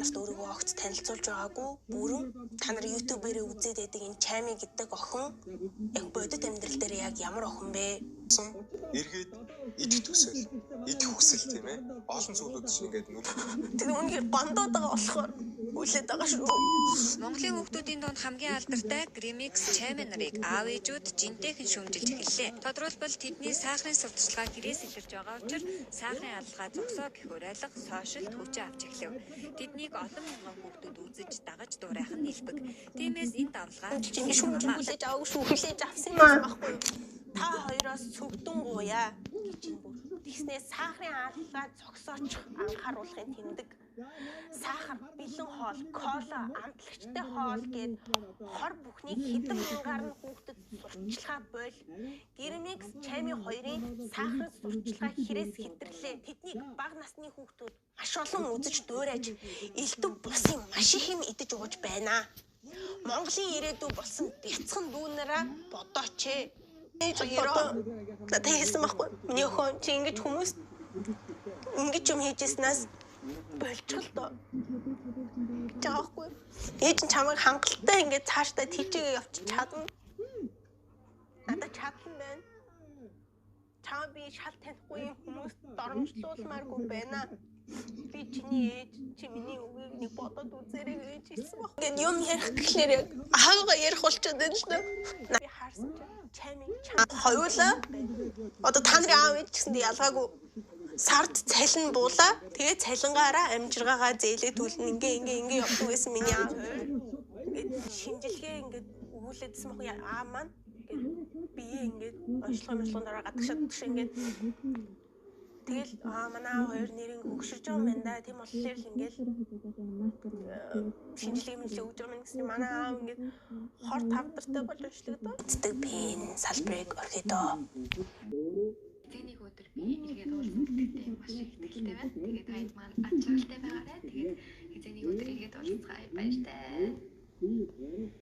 нарт өөрийгөө огт танилцуулж байгаагүй бүрэн та нар YouTube-ээрээ үзээд байдаг энэ Чами гэдэг охин яг бодит амьдрал дээр яг ямар охин бэ? Эргээд идэх төсөл, идэх хүсэл тийм ээ. Олон зүйлүүд чинь ингээд тэр үнээр гондоод байгаа болохоор үлээд байгаа шүү. Монголын хүүхдүүдийн дунд хамгийн алдартай Grimix Chami нарыг аав ээжүүд жинтэйхэн шүүмжилж эхэллээ. Тодорхойлбол тэдний сахарын сурталчилгаа гэрээс илэрж байгаа учраас сахарын алгаа зогсоо гэх уриалга сошиалд хүчээ авч эхлэв. Тэднийг олон мянган хүүхдүүд үзэж дагаж дуурайх нь нэлбэг. Тиймээс энэ давлгаа шүүмжил хүлээж авах шүү. Хүлээж авсан юм байхгүй юу? Та хоёроос цөгдөнгуяа гэж юм бүр. Тэгснээ сахарын алгаа зогсооч анхааруулахын тэмдэг. Сахар, бэлэн хоол, кола, амтлагчтай хоол гээд хор бүхнийг хэдэн мянгаар нь хүүхдэд сурталчилгаа бойл. Grimix Chami хоёрын сахарын сурталчилгаа хэрээс хэтрлээ. Тэднийг бага насны хүүхдүүд маш олон үзэж дуурайж, элдв бусын маш их юм идэж ууж байна. Монголын ирээдүй болсон бяцхан дүүнараа бодооч ээ. Надад хэлсэн байхгүй. Миний охин чи ингэж хүмүүс ингэж юм хийжснээс болчихлоо. Жаахгүй. Ээж нь чамайг хангалттай ингэж цаашдаа тийчээгээ явчих чадна. Надад чадсан байна. Чам би шал танихгүй хүмүүст доромжлуулмааргүй байна. Би чиний ээж чи миний үгийг нэг бодоод үзээрэй гэж хэлсэн баг. Ингээд юм ярих гэхлээр яг аавгаа ярих болчиход байна л даа. Би харсан чинь Chami хоёулаа одоо та нарын аав ээж гэсэндээ ялгаагүй сард цалин буулаа. Тэгээ цалингаараа амжиргаагаа зээлээ түлэн ингээ явдаг байсан миний аав. Ингээд шинжилгээ ингээд өгүүлээдсэн мөн аав маань ингээд бие ингээд онцлогын дараа гадагшаад ингээд тэгэл манай аав хоёр нэрийг өгшөрж байгаа юм байна да. Тийм болохоор л ингээд шинжилгээ өгж байгаа юм гэсэн манай аав ингээд хор тавдартай болж өчлөгдөө. Цэцэг пен салбарыг орхидоо. Тэнийг өдөр би эргээд уулзсан гэдэгт маш их ихтэй байна. Тэгээд танд маань ачаалтай байгаарай. Тэгээд хэзээний өдөр эргээд уулзцгаая баяртай.